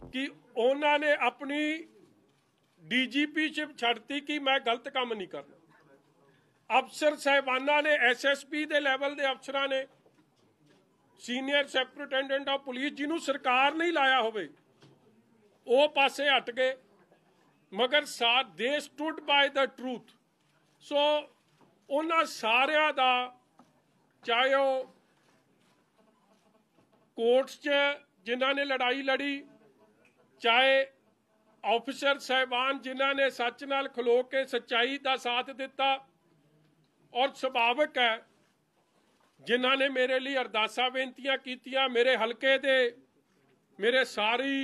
कि उन्होंने अपनी DGPशिप छड्डती कि मैं गलत काम नहीं करना। अफसर साहिबाना ने SSP दे लैवल के अफसरां ने सीनियर सुपरिटेंडेंट ऑफ पुलिस जिन्होंने सरकार नहीं लाया होवे वो पासे हट गए, मगर they stood by the truth. So उन्हां सारियां दा चाहे वो कोर्ट्स च जिन्हां ने लड़ाई लड़ी, चाहे ऑफिसर साहिबान जिन्हां ने सच नाल खलो के सच्चाई का साथ दिता, और सुभाविक है जिन्हां ने मेरे लिए अरदासा बेनतियां कीतियां, मेरे हलके दे मेरे सारी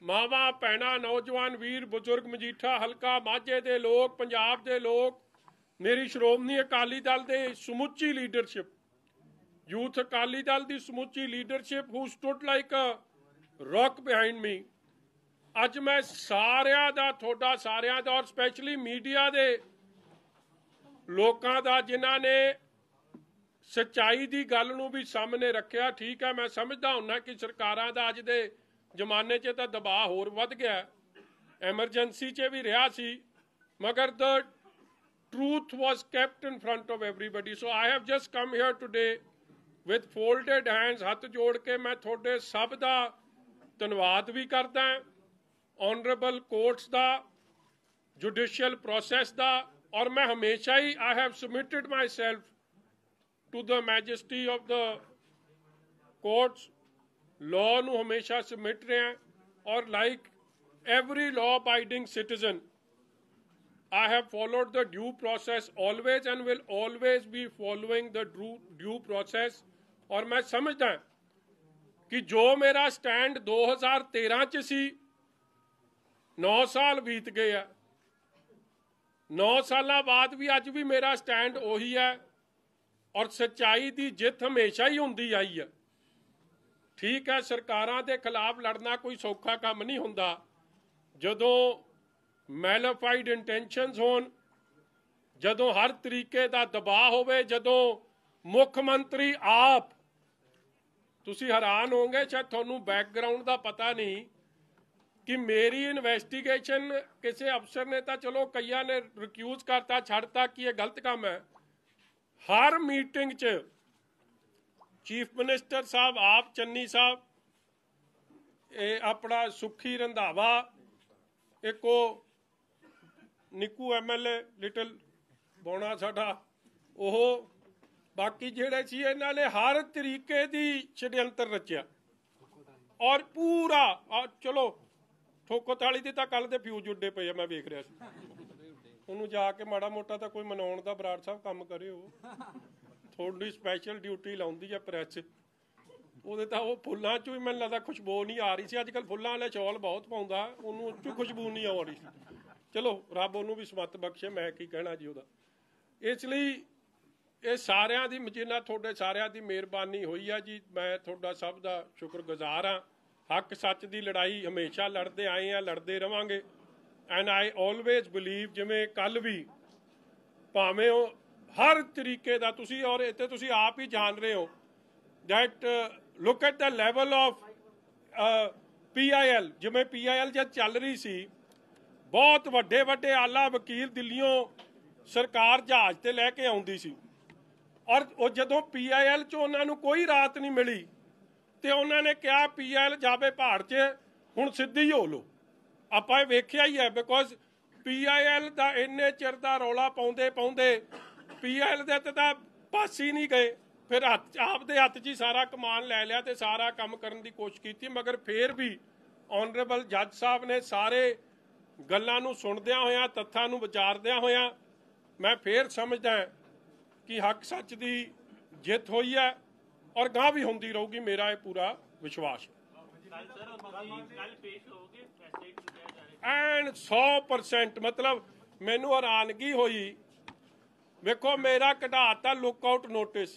मावां भैणां नौजवान वीर बुजुर्ग मजीठा हलका माझे दे लोग, पंजाब दे लोग, मेरी श्रोमणी अकाली दल दे समुची लीडरशिप, यूथ अकाली दल की समुची leadership who stood like a rock behind me. अज मैं सारियां दा थोड़ा सारियां दा और स्पैशली मीडिया दे लोकां दा जिन्हां ने सच्चाई की गल नूं भी सामने रखिया। ठीक है, मैं समझदा हुन्ना कि सरकारां दा अज दे जमाने च तां दबाव होर वध गया, एमरजेंसी च भी रहा सी, मगर the truth was kept in front of everybody. So I have just come here today with folded hands, हथ जोड़ के मैं थोड़े सब दा धन्नवाद भी करदा, ऑनरेबल कोर्ट्स दा, जुडिशियल प्रोसैस दा, और मैं हमेशा ही I have submitted myself to the majesty of the courts, law नूं हमेशा सबमिट रहे हैं, और like every law abiding citizen I have followed the due process always and will always be following the due process। और मैं समझदा कि जो मेरा स्टैंड 2013 च सी, 9 साल बीत गए है, 9 साल बाद भी अज भी मेरा स्टैंड उही है, और सच्चाई की जित हमेशा ही होंदी आई है। ठीक है, सरकारां दे खिलाफ लड़ना कोई सौखा काम नहीं हुंदा, जदों मैलाफाइड इंटेंशनस होन, जदों हर तरीके का दबाव होवे, जदों मुख मंत्री आप, तुसी हैरान होंगे शायद तुहानू बैकग्राउंड का पता नहीं कि मेरी इन्वेस्टिगेशन किसी अफसर ने तो चलो कईयां ने रिक्यूज करता छड़ता कि यह गलत काम है। हर मीटिंग च चीफ मिनिस्टर साहब आप, चन्नी साहब, अपना सुखी रंधावा, एक निक्कू MLA लिटिल बौना साडा, ओह बाकी जेड़े सी इन्हां ने हर तरीके दी षड्यंत्र रचिया, और पूरा चलो ठोको ताली दी तां कल दे फ्यूज उड्डे पे, मैं वेख रहा सी उन्होंने जाके माड़ा मोटा तो कोई मनाउण दा बराड़ साहब काम करे, थोड़ी स्पैशल ड्यूटी लाउंदी है प्रैस, ਉਹਦੇ ਤਾਂ ਉਹ फुल्लां चों ही मैनूं लगदा खुशबू नहीं आ रही सी। अजकल फुल्लां वाले चौल बहुत पाउंदा, ਉਹਨੂੰ ਉਹ 'ਚੋਂ खुशबू नहीं आ रही सी। चलो रब ਉਹਨੂੰ भी समत बख्शे, मैं की कहना जी ਉਹਦਾ। इसलिए ये सारियां दी जिन्ना थोड़े सारियां दी मेहरबानी हुई है जी, मैं थोड़ा सब दा शुक्रगुजार हाँ। हक सच की लड़ाई हमेशा लड़ते आए हैं, लड़ते रवांगे, एंड आई ऑलवेज बिलीव जिमें कल भी भावें हर तरीके का तुसी, और इत्थे तुसी आप ही जान रहे हो that look at the level of PIL, जिमें PIL जब चल रही सी, बहुत वड्डे वड्डे आला वकील दिल्लियों सरकार जहाज ते लैके आउंदी सी, और जदों PIL चों उन्हां नूं कोई राहत नहीं मिली तो उन्होंने कहा PIL जावे पहाड़ च, हुण सिद्धी हो लो। आपां वेख्या ही है, बिकॉज PIL दा इन्ने चिर दा रौला पाउंदे पाउंदे PIL दे तां पास ही नहीं गए, फिर आपदे हत्थ 'च ही सारा कमान लै लिया ते सारा काम करन दी कोशिश की, मगर फिर भी ऑनरेबल जज साहब ने सारे गल्लां नूं सुणदियां होया, तत्थां नूं विचारदियां होया, मैं फिर समझदा कि हक सच की जित हुई है, और गांह भी होंदी रहूगी, मेरा ये पूरा विश्वास एंड 100%। मतलब मैनू हैरानगी हुई, वेखो मेरा कढ़ाता लुकआउट नोटिस,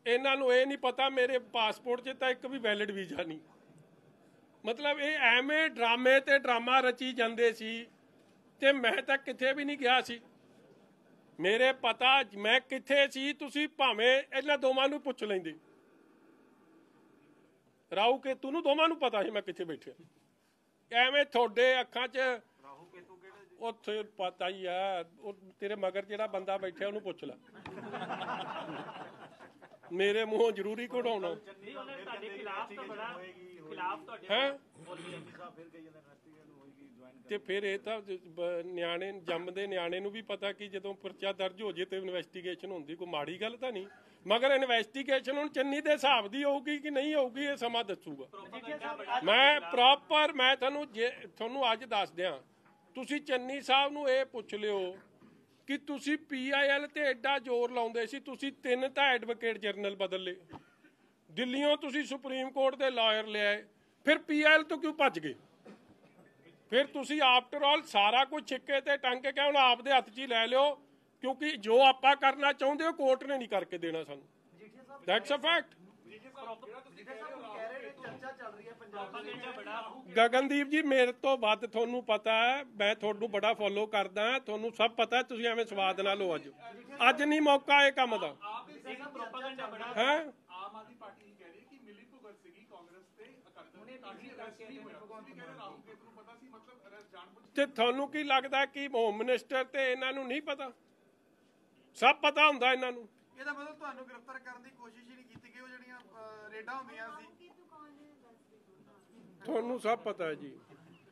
इन्हां नूं ये नहीं पता मेरे पासपोर्ट 'च तां एक भी वैलिड वीज़ा नहीं। मतलब ये एवें ड्रामे ते ड्रामा रची जांदे सी, ते मैं तां किथे भी नहीं गया सी। ਮੇਰੇ ਪਤਾ ਮੈਂ ਕਿੱਥੇ ਸੀ, ਤੁਸੀਂ ਭਾਵੇਂ ਇਹਨਾਂ ਦੋਵਾਂ ਨੂੰ ਪੁੱਛ ਲੈਂਦੇ। ਰਾਹੂ ਕੇਤੂ ਨੂੰ ਦੋਵਾਂ ਨੂੰ ਪਤਾ ਸੀ ਮੈਂ ਕਿੱਥੇ ਬੈਠਿਆ। ਐਵੇਂ ਤੁਹਾਡੇ ਅੱਖਾਂ 'ਚ ਉੱਥੇ ਪਤਾ ਹੀ ਆ, ਉਹ ਤੇਰੇ ਮਗਰ ਜਿਹੜਾ ਬੰਦਾ ਬੈਠਿਆ ਉਹਨੂੰ ਪੁੱਛ ਲੈ। ਮੇਰੇ ਮੂੰਹੋਂ ਜ਼ਰੂਰੀ ਕਢਾਉਣਾ ਹੈ। ਤੇ ਫਿਰ ਇਹ ਤਾਂ ਨਿਆਣੇ ਜੰਮਦੇ ਨਿਆਣੇ ਨੂੰ ਵੀ ਪਤਾ ਕਿ ਜਦੋਂ ਪਰਚਾ ਦਰਜ ਹੋ ਜੇ ਤੇ ਇਨਵੈਸਟੀਗੇਸ਼ਨ ਹੁੰਦੀ, ਕੋਈ ਮਾੜੀ ਗੱਲ ਤਾਂ ਨਹੀਂ। ਮਗਰ ਇਨਵੈਸਟੀਗੇਸ਼ਨ ਹੁਣ ਚੰਨੀ ਦੇ ਹਿਸਾਬ ਦੀ ਹੋਊਗੀ ਕਿ ਨਹੀਂ ਹੋਊਗੀ, ਇਹ ਸਮਾਂ ਦੱਸੂਗਾ। ਮੈਂ ਪ੍ਰੋਪਰ ਮੈਂ ਤੁਹਾਨੂੰ ਅੱਜ ਦੱਸ ਦਿਆਂ, ਤੁਸੀਂ ਚੰਨੀ ਸਾਹਿਬ ਨੂੰ ਇਹ ਪੁੱਛ ਲਿਓ ਕਿ ਤੁਸੀਂ PIL ਤੇ ਐਡਾ ਜ਼ੋਰ ਲਾਉਂਦੇ ਸੀ, ਤੁਸੀਂ 3 ਤਾਂ ਐਡਵੋਕੇਟ ਜਨਰਲ ਬਦਲ ਲਏ, ਦਿੱਲੀੋਂ ਤੁਸੀਂ ਸੁਪਰੀਮ ਕੋਰਟ ਦੇ ਲਾਇਰ ਲਿਆਏ, ਫਿਰ PIL ਤੋਂ ਕਿਉਂ ਭੱਜ ਗਏ? ਫਿਰ ਤੁਸੀਂ ਆਫਟਰ ਆਲ ਸਾਰਾ ਕੁਝ ਛਿੱਕੇ ਤੇ ਟੰਗ ਕੇ ਹੁਣ ਆਪਦੇ ਹੱਥ 'ਚ ਹੀ ਲੈ ਲਿਓ, ਕਿਉਂਕਿ ਜੋ ਆਪਾਂ ਕਰਨਾ ਚਾਹੁੰਦੇ ਹੋ ਕੋਰਟ ਨੇ ਨਹੀਂ ਕਰਕੇ ਦੇਣਾ ਸਾਨੂੰ। That's a fact. ਗਗਨਦੀਪ ਜੀ, ਮੇਰੇ ਤੋਂ ਵੱਧ ਤੁਹਾਨੂੰ ਪਤਾ ਹੈ, ਮੈਂ ਤੁਹਾਨੂੰ ਬੜਾ ਫੋਲੋ ਕਰਦਾ, ਤੁਹਾਨੂੰ ਸਭ ਪਤਾ, ਤੁਸੀਂ ਐਵੇਂ ਸਵਾਦ ਨਾਲ ਲਓ। ਅੱਜ ਨਹੀਂ ਮੌਕਾ ਇਹ ਕੰਮ ਦਾ ਹੈ। ਤੇ ਤੁਹਾਨੂੰ ਕੀ ਲੱਗਦਾ ਕਿ ਹੋਮ ਮਿਨਿਸਟਰ ਤੇ ਇਹਨਾਂ ਨੂੰ ਨਹੀਂ ਪਤਾ? ਸਭ ਪਤਾ ਹੁੰਦਾ ਇਹਨਾਂ ਨੂੰ। ਇਹਦਾ ਮਤਲਬ ਤੁਹਾਨੂੰ ਗ੍ਰਿਫਤਾਰ ਕਰਨ ਦੀ ਕੋਸ਼ਿਸ਼ ਹੀ ਨਹੀਂ ਕੀਤੀ ਗਈ, ਉਹ ਜਿਹੜੀਆਂ ਰੇਡਾਂ ਹੁੰਦੀਆਂ ਸੀ ਤੁਹਾਨੂੰ ਸਭ ਪਤਾ ਹੈ ਜੀ।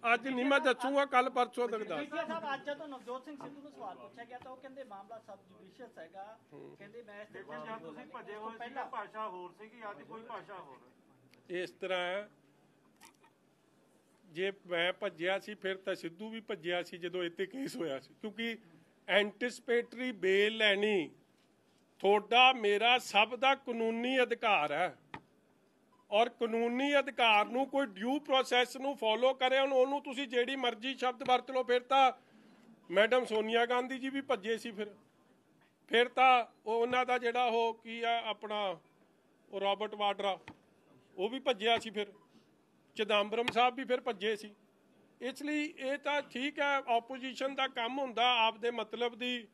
ਅੱਜ ਨਹੀਂ ਮੈਂ ਦੱਸੂਗਾ, ਕੱਲ ਪਰਸੋਂ ਤੱਕ ਦੱਸ। ਸਾਹਿਬ ਅੱਜ ਜਦੋਂ ਨਵਜੋਤ ਸਿੰਘ ਸਿੱਧੂ ਨੂੰ ਸਵਾਲ ਪੁੱਛਿਆ ਗਿਆ ਤਾਂ ਉਹ ਕਹਿੰਦੇ ਮਾਮਲਾ ਸਬ ਜੁਡੀਸ਼ੀਅਸ ਹੈਗਾ, ਕਹਿੰਦੇ ਮੈਂ ਤੁਸੀਂ ਭੱਜੇ ਹੋਏ ਪਹਿਲਾਂ ਭਾਸ਼ਾ ਹੋਰ ਸੀਗੀ, ਅੱਜ ਕੋਈ ਭਾਸ਼ਾ ਹੋਰ। ਇਸ ਤਰ੍ਹਾਂ ਜੇ ਮੈਂ ਭੱਜਿਆ ਸੀ ਫਿਰ ਤਾਂ ਸਿੱਧੂ ਵੀ ਭੱਜਿਆ ਸੀ ਜਦੋਂ ਇੱਥੇ ਕੇਸ ਹੋਇਆ ਸੀ, ਕਿਉਂਕਿ ਐਂਟੀਸਪੇਟਰੀ ਬੇਲ ਲੈਣੀ ਤੁਹਾਡਾ ਮੇਰਾ ਸਭ ਦਾ ਕਾਨੂੰਨੀ ਅਧਿਕਾਰ ਹੈ, ਔਰ ਕਾਨੂੰਨੀ ਅਧਿਕਾਰ ਨੂੰ ਕੋਈ ਡਿਊ ਪ੍ਰੋਸੈਸ ਨੂੰ ਫੋਲੋ ਕਰੇ। ਹੁਣ ਉਹਨੂੰ ਤੁਸੀਂ ਜਿਹੜੀ ਮਰਜ਼ੀ ਸ਼ਬਦ ਵਰਤ ਲਓ। ਫਿਰ ਤਾਂ ਮੈਡਮ ਸੋਨੀਆ ਗਾਂਧੀ ਜੀ ਵੀ ਭੱਜੇ ਸੀ, ਫਿਰ ਤਾਂ ਉਹਨਾਂ ਦਾ ਜਿਹੜਾ ਉਹ ਕੀ ਆ ਆਪਣਾ ਉਹ ਰਾਬਰਟ ਵਾਡਰਾ ਉਹ ਵੀ ਭੱਜਿਆ ਸੀ, ਫਿਰ ਚਿਦੰਬਰਮ ਸਾਹਿਬ ਵੀ ਫਿਰ ਭੱਜੇ ਸੀ। ਇਸ ਲਈ ਇਹ ਤਾਂ ਠੀਕ ਹੈ, ਆਪੋਜੀਸ਼ਨ ਦਾ ਕੰਮ ਹੁੰਦਾ ਆਪਦੇ ਮਤਲਬ ਦੀ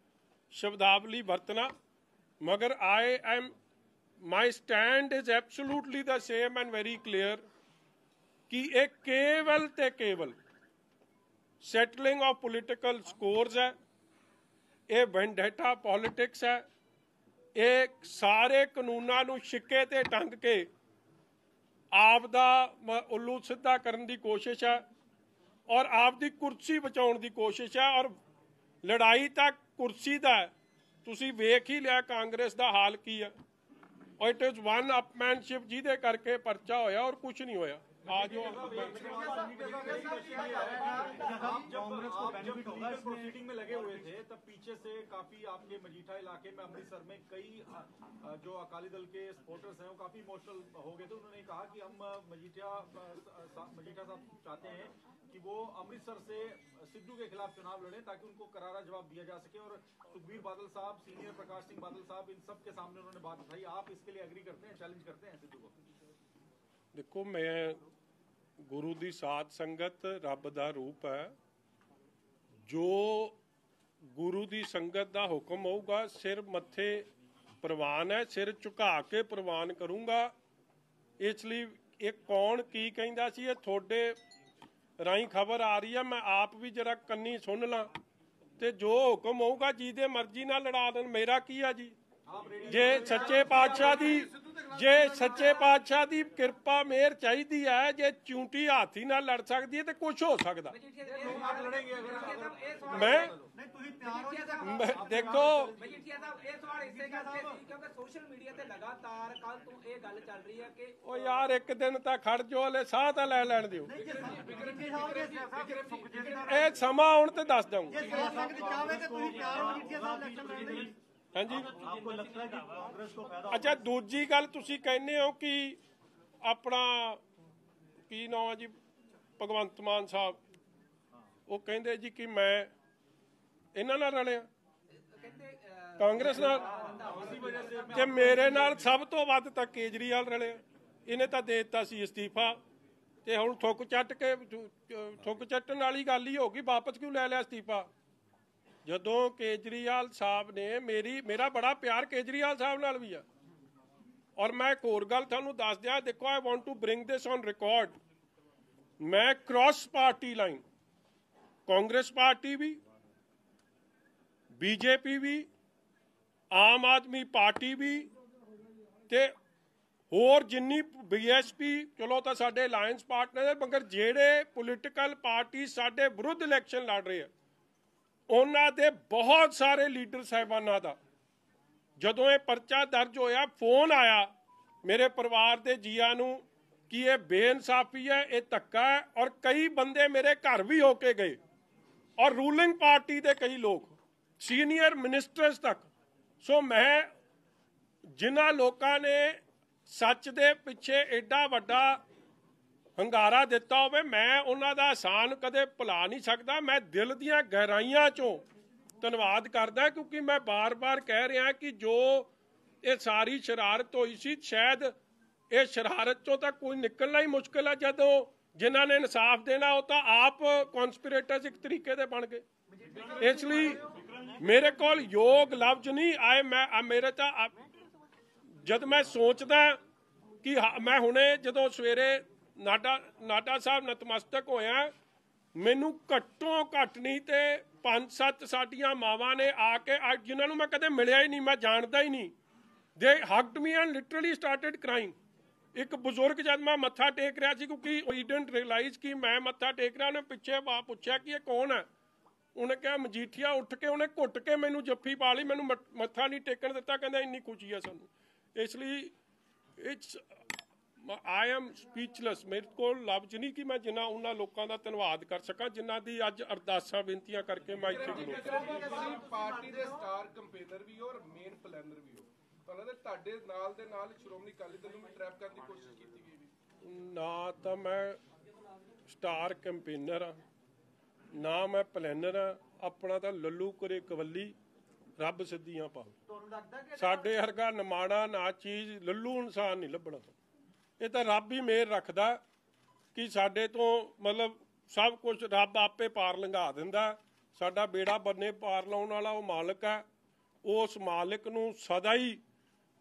ਸ਼ਬਦਾਵਲੀ ਵਰਤਣਾ, ਮਗਰ my stand is absolutely the same and very clear ਕਿ ਇਹ ਕੇਵਲ ਤੇ ਕੇਵਲ settling of political scores ਹੈ, ਇਹ vendetta politics ਹੈ, ਇਹ ਸਾਰੇ ਕਾਨੂੰਨਾਂ ਨੂੰ ਛਿੱਕੇ ਤੇ ਟੰਗ ਕੇ ਆਪ ਦਾ ਉੱਲੂ ਸਿੱਧਾ ਕਰਨ ਦੀ ਕੋਸ਼ਿਸ਼ ਹੈ, ਔਰ ਆਪ ਦੀ ਕੁਰਸੀ ਬਚਾਉਣ ਦੀ ਕੋਸ਼ਿਸ਼ ਹੈ। ਔਰ ਲੜਾਈ ਤਾਂ ਕੁਰਸੀ ਦਾ ਹੈ, ਤੁਸੀਂ ਵੇਖ ਹੀ ਲਿਆ ਕਾਂਗਰਸ ਦਾ ਹਾਲ ਕੀ ਹੈ। ਔਰ ਇਟ ਇਜ਼ ਵਨ ਅਪਮੈਨਸ਼ਿਪ ਜਿਹਦੇ ਕਰਕੇ ਪਰਚਾ ਹੋਇਆ ਔਰ ਕੁਝ ਨਹੀਂ ਹੋਇਆ। ਆ ਜਾਓ प्रोसीडिंग में लगे हुए थे तब पीछे से काफी आपके मजीठा इलाके में अमृतसर में कई जो अकाली दल के सपोर्टर्स हैं वो काफी इमोशनल हो गए थे। उन्होंने कहा कि हम मजीठा साहब चाहते हैं कि वो अमृतसर से सिद्धू के खिलाफ चुनाव लड़े ताकि उनको करारा जवाब दिया जा सके। और सुखबीर बादल साहब, सीनियर प्रकाश सिंह बादल साहब, इन सब के सामने उन्होंने बात उठाई। आप इसके लिए एग्री करते हैं, चैलेंज करते हैं सिद्धू को? देखो, मैं गुरु दी साध संगत रब दा रूप है, जो गुरु दी संगत दा हुक्म होगा सिर मत्थे प्रवान है, सिर झुका के प्रवान करूँगा। इसलिए ये कौन की कहंदा सी, ये थोड़े राही खबर आ रही है, मैं आप भी जरा कन्नी सुन ला ते जो हुक्म होगा जिहदे मर्जी नाल लड़ा देण, मेरा की है जी। जे सच्चे पातशाह दी किरपा मेहर चाहिदी है, जे चूंटी हाथी नाल लड़ सकदी है तो कुछ हो सकदा। मैं देखो ओ यार एक दिन तां खड़ जो, हले साह तां लै लैण दिओ, ਇਹ ਸਮਾਂ ਆਉਣ ਤੇ ਦੱਸ ਦਊਂਗਾ। ਹਾਂਜੀ, ਅੱਛਾ ਦੂਜੀ ਗੱਲ ਤੁਸੀਂ ਕਹਿੰਦੇ ਹੋ ਕਿ ਆਪਣਾ ਕੀ ਨਾਮ ਹੈ ਜੀ ਭਗਵੰਤ ਮਾਨ ਸਾਹਿਬ, ਉਹ ਕਹਿੰਦੇ ਜੀ ਕਿ ਮੈਂ ਇਹਨਾਂ ਨਾਲ ਰਲਿਆ ਕਾਂਗਰਸ ਨਾਲ, ਤੇ ਮੇਰੇ ਨਾਲ ਸਭ ਤੋਂ ਵੱਧ ਤਾਂ ਕੇਜਰੀਵਾਲ ਰਲਿਆ। ਇਹਨੇ ਤਾਂ ਦੇ ਦਿੱਤਾ ਸੀ ਅਸਤੀਫਾ, ਤੇ ਹੁਣ ਥੁੱਕ ਚੱਟਣ ਵਾਲੀ ਗੱਲ ਹੀ ਹੋ ਗਈ, ਵਾਪਸ ਕਿਉਂ ਲੈ ਲਿਆ ਅਸਤੀਫਾ? ਜਦੋਂ ਕੇਜਰੀਵਾਲ ਸਾਹਿਬ ਨੇ ਮੇਰਾ ਬੜਾ ਪਿਆਰ ਕੇਜਰੀਵਾਲ ਸਾਹਿਬ ਨਾਲ ਵੀ ਆ। ਔਰ ਮੈਂ ਇੱਕ ਹੋਰ ਗੱਲ ਤੁਹਾਨੂੰ ਦੱਸ ਦਿਆਂ, ਦੇਖੋ I want to bring this on record, ਮੈਂ cross party line Congress party ਵੀ, ਬੀਜੇਪੀ ਵੀ, ਆਮ ਆਦਮੀ ਪਾਰਟੀ ਵੀ ਤੇ ਹੋਰ ਜਿੰਨੀ ਬੀਐਸਪੀ, ਚਲੋ ਤਾਂ ਸਾਡੇ ਅਲਾਇੰਸ ਪਾਰਟਨਰ ਹੈ, ਮਗਰ ਜਿਹੜੇ ਪੋਲੀਟੀਕਲ ਪਾਰਟੀ ਸਾਡੇ ਵਿਰੁੱਧ ਇਲੈਕਸ਼ਨ ਲੜ ਰਹੇ ਆ ਉਹਨਾਂ ਦੇ ਬਹੁਤ ਸਾਰੇ ਲੀਡਰ ਸਾਹਿਬਾਨਾਂ ਦਾ ਜਦੋਂ ਇਹ ਪਰਚਾ ਦਰਜ ਹੋਇਆ ਫੋਨ ਆਇਆ ਮੇਰੇ ਪਰਿਵਾਰ ਦੇ ਜੀਆਂ ਨੂੰ ਕਿ ਇਹ ਬੇਇਨਸਾਫੀ ਹੈ, ਇਹ ਧੱਕਾ ਹੈ। ਔਰ ਕਈ ਬੰਦੇ ਮੇਰੇ ਘਰ ਵੀ ਹੋ ਕੇ ਗਏ ਔਰ ਰੂਲਿੰਗ ਪਾਰਟੀ ਦੇ ਕਈ ਲੋਕ, ਸੀਨੀਅਰ ਮਿਨਿਸਟਰਸ ਤੱਕ। ਸੋ ਮੈਂ ਜਿਨ੍ਹਾਂ ਲੋਕਾਂ ਨੇ ਸੱਚ ਦੇ ਪਿੱਛੇ ਐਡਾ ਵੱਡਾ ਹੰਗਾਰਾ ਦਿੱਤਾ ਹੋਵੇ, ਮੈਂ ਉਹਨਾਂ ਦਾ ਅਹਿਸਾਨ ਕਦੇ ਭੁਲਾ ਨਹੀਂ ਸਕਦਾ। ਮੈਂ ਦਿਲ ਦੀਆਂ ਗਹਿਰਾਈਆਂ ਚੋਂ ਧੰਨਵਾਦ ਕਰਦਾ, ਕਿਉਂਕਿ ਮੈਂ ਬਾਰ-ਬਾਰ ਕਹਿ ਰਿਹਾ ਕਿ ਜੋ ਇਹ ਸਾਰੀ ਸ਼ਰਾਰਤ ਹੋਈ ਸੀ, ਸ਼ਾਇਦ ਇਹ ਸ਼ਰਾਰਤ ਚੋਂ ਤਾਂ ਕੋਈ ਨਿਕਲਣਾ ਹੀ ਮੁਸ਼ਕਿਲ ਹੈ। ਜਦੋਂ ਜਿਨ੍ਹਾਂ ਨੇ ਇਨਸਾਫ ਦੇਣਾ ਉਹ ਤਾਂ ਆਪ ਕਨਸਪੀਰੇਟਰਸ ਇੱਕ ਤਰੀਕੇ ਦੇ ਬਣ ਗਏ। ਇਸ ਲਈ ਮੇਰੇ ਕੋਲ ਯੋਗ ਲਫ਼ਜ਼ ਨਹੀਂ ਮੇਰੇ ਤਾਂ ਜਦ ਮੈਂ ਸੋਚਦਾ ਕਿ ਮੈਂ ਹੁਣੇ ਜਦੋਂ ਸਵੇਰੇ ਨਾਡਾ ਸਾਹਿਬ ਨਤਮਸਤਕ ਹੋਇਆ, ਮੈਨੂੰ ਘੱਟੋ ਘੱਟ ਨਹੀਂ ਤੇ 5-7 ਸਾਡੀਆਂ ਮਾਵਾਂ ਨੇ ਆ ਕੇ, ਜਿਨ੍ਹਾਂ ਨੂੰ ਮੈਂ ਕਦੇ ਮਿਲਿਆ ਹੀ ਨਹੀਂ, ਮੈਂ ਜਾਣਦਾ ਹੀ ਨਹੀਂ, they hugged me and literally started crying. ਇੱਕ ਬਜ਼ੁਰਗ ਜਦ ਮੈਂ ਮੱਥਾ ਟੇਕ ਰਿਹਾ ਸੀ, ਕਿਉਂਕਿ ਹੀ ਡਿਡਨਟ ਰਿਅਲਾਈਜ਼ ਕਿ ਮੈਂ ਮੱਥਾ ਟੇਕ ਰਿਹਾ, ਉਹਨੇ ਪਿੱਛੇ ਪੁੱਛਿਆ ਕਿ ਇਹ ਕੌਣ ਹੈ। ਉਹਨੇ ਕਿਹਾ ਮਜੀਠੀਆ। ਉੱਠ ਕੇ ਉਹਨੇ ਘੁੱਟ ਕੇ ਮੈਨੂੰ ਜੱਫੀ ਪਾ ਲਈ, ਮੈਨੂੰ ਮੱਥਾ ਨਹੀਂ ਟੇਕਣ ਦਿੱਤਾ, ਕਹਿੰਦਾ ਇੰਨੀ ਖੁਸ਼ੀ ਹੈ ਸਾਨੂੰ। ਇਸ ਲਈ ਆਈ ਐਮ ਸਪੀਚਲੈਸ, ਮੇਰੇ ਕੋਲ ਲਫ਼ਜ਼ ਨਹੀਂ ਕਿ ਮੈਂ ਜਿਨ੍ਹਾਂ ਉਹਨਾਂ ਲੋਕਾਂ ਦਾ ਧੰਨਵਾਦ ਕਰ ਸਕਾਂ ਜਿਨ੍ਹਾਂ ਦੀ ਅੱਜ ਅਰਦਾਸਾਂ ਬੇਨਤੀਆਂ ਕਰਕੇ ਮੈਂ ਇੱਥੇ ਤੁਸੀਂ ਪਾਰਟੀ ਦੇ ਸਟਾਰ ਕੰਪੇਨਰ ਵੀ ਹੋ ਔਰ ਮੇਨ ਪਲੈਨਰ ਵੀ ਹੋ, ਤੁਹਾਨੂੰ ਤੁਹਾਡੇ ਨਾਲ ਦੇ ਨਾਲ ਸ਼੍ਰੋਮਣੀ ਅਕਾਲੀ ਦਲ ਨੂੰ ਟਰੈਪ ਕਰਨ ਦੀ ਕੋਸ਼ਿਸ਼ ਕੀਤੀ ਗਈ? ਨਾ ਤਾਂ ਮੈਂ ਸਟਾਰ ਕੰਪੇਨਰ ਆ, ਨਾ ਮੈਂ ਪਲੈਨਰ ਆ। ਆਪਣਾ ਤਾਂ ਲੱਲੂ ਕਰੇ ਕਵੱਲੀ, ਰੱਬ ਸਿੱਧੀਆਂ ਪਾਵੇ। ਸਾਡੇ ਵਰਗਾ ਨਿਮਾਣਾ ਨਾ ਚੀਜ਼ ਲੱਲੂ ਇਨਸਾਨ ਨਹੀਂ ਲੱਭਣਾ। ਇਹ ਤਾਂ ਰੱਬ ਹੀ ਮਿਹਰ ਰੱਖਦਾ ਕਿ ਸਾਡੇ ਤੋਂ ਮਤਲਬ ਸਭ ਕੁਝ ਰੱਬ ਆਪੇ ਪਾਰ ਲੰਘਾ ਦਿੰਦਾ। ਸਾਡਾ ਬੇੜਾ ਬੰਨੇ ਪਾਰ ਲਾਉਣ ਵਾਲਾ ਉਹ ਮਾਲਕ ਹੈ। ਉਸ ਮਾਲਕ ਨੂੰ ਸਦਾ ਹੀ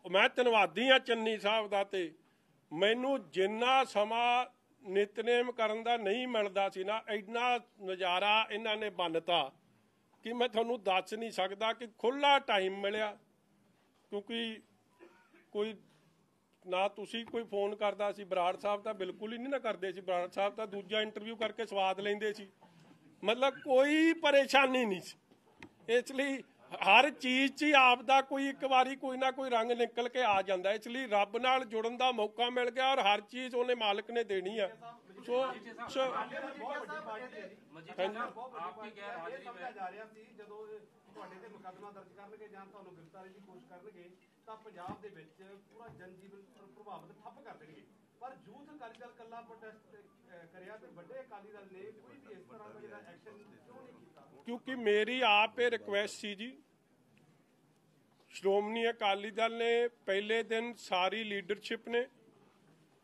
ਮੈਂ ਧੰਨਵਾਦੀ ਹਾਂ ਚੰਨੀ ਸਾਹਿਬ ਦਾ। ਤੇ ਮੈਨੂੰ ਜਿੰਨਾ ਸਮਾਂ ਨਿਤਨੇਮ ਕਰਨ ਦਾ ਨਹੀਂ ਮਿਲਦਾ ਸੀ ਨਾ, ਇੰਨਾ ਨਜ਼ਾਰਾ ਇਹਨਾਂ ਨੇ ਬੰਨਤਾ ਕਿ ਮੈਂ ਤੁਹਾਨੂੰ ਦੱਸ ਨਹੀਂ ਸਕਦਾ ਕਿ ਖੁੱਲ੍ਹਾ ਟਾਈਮ ਮਿਲਿਆ। ਕਿਉਂਕਿ ਕੋਈ ਨਾ ਤੁਸੀਂ ਕੋਈ ਫੋਨ ਕਰਦਾ ਸੀ, ਬਰਾੜ ਸਾਹਿਬ ਤਾਂ ਬਿਲਕੁਲ ਹੀ ਨਹੀਂ ਨਾ ਕਰਦੇ ਸੀ। ਬਰਾੜ ਸਾਹਿਬ ਤਾਂ ਦੂਜਾ ਇੰਟਰਵਿਊ ਕਰਕੇ ਸਵਾਦ ਲੈਂਦੇ ਸੀ, ਮਤਲਬ ਕੋਈ ਪਰੇਸ਼ਾਨੀ ਨਹੀਂ ਸੀ। ਇਸ ਲਈ ਹਰ ਚੀਜ਼ 'ਚ ਹੀ ਆਪ ਦਾ ਕੋਈ ਇੱਕ ਵਾਰੀ ਕੋਈ ਨਾ ਕੋਈ ਰੰਗ ਨਿਕਲ ਕੇ ਆ ਜਾਂਦਾ। ਇਸ ਲਈ ਰੱਬ ਨਾਲ ਜੁੜਨ ਦਾ ਮੌਕਾ ਮਿਲ ਗਿਆ ਔਰ ਹਰ ਚੀਜ਼ ਉਹਨੇ ਮਾਲਕ ਨੇ ਦੇਣੀ ਆ। ਸੋ ਜਦੋਂ ਤੁਹਾਡੇ ਤੇ ਮੁਕੱਦਮਾ ਦਰਜ ਕਰਨਗੇ ਜਾਂ ਤੁਹਾਨੂੰ ਗ੍ਰਿਫਤਾਰੀ ਦੀ ਕੋਸ਼ਿਸ਼ ਕਰਨਗੇ ਤਾਂ ਪੰਜਾਬ ਦੇ ਵਿੱਚ ਪੂਰਾ ਜਨਜੀਵਨ ਪ੍ਰਭਾਵਿਤ ਠੱਪ ਕਰ ਦੇਣਗੇ। ਪਰ ਯੂਥ ਅਕਾਲੀ ਦਲ ਕੱਲਾ ਪ੍ਰੋਟੈਸਟ ਕਰਿਆ ਤੇ ਵੱਡੇ ਅਕਾਲੀ ਦਲ ਨੇ ਕੋਈ ਵੀ ਇਸ ਤਰ੍ਹਾਂ ਦਾ ਜਿਹੜਾ ਐਕਸ਼ਨ ਕਿਉਂ ਨਹੀਂ ਕੀਤਾ? ਕਿਉਂਕਿ ਮੇਰੀ ਆਪ ਇਹ ਰਿਕੁਐਸਟ ਸੀ ਜੀ, ਸ਼੍ਰੋਮਣੀ ਅਕਾਲੀ ਦਲ ਨੇ ਪਹਿਲੇ ਦਿਨ ਸਾਰੀ ਲੀਡਰਸ਼ਿਪ ਨੇ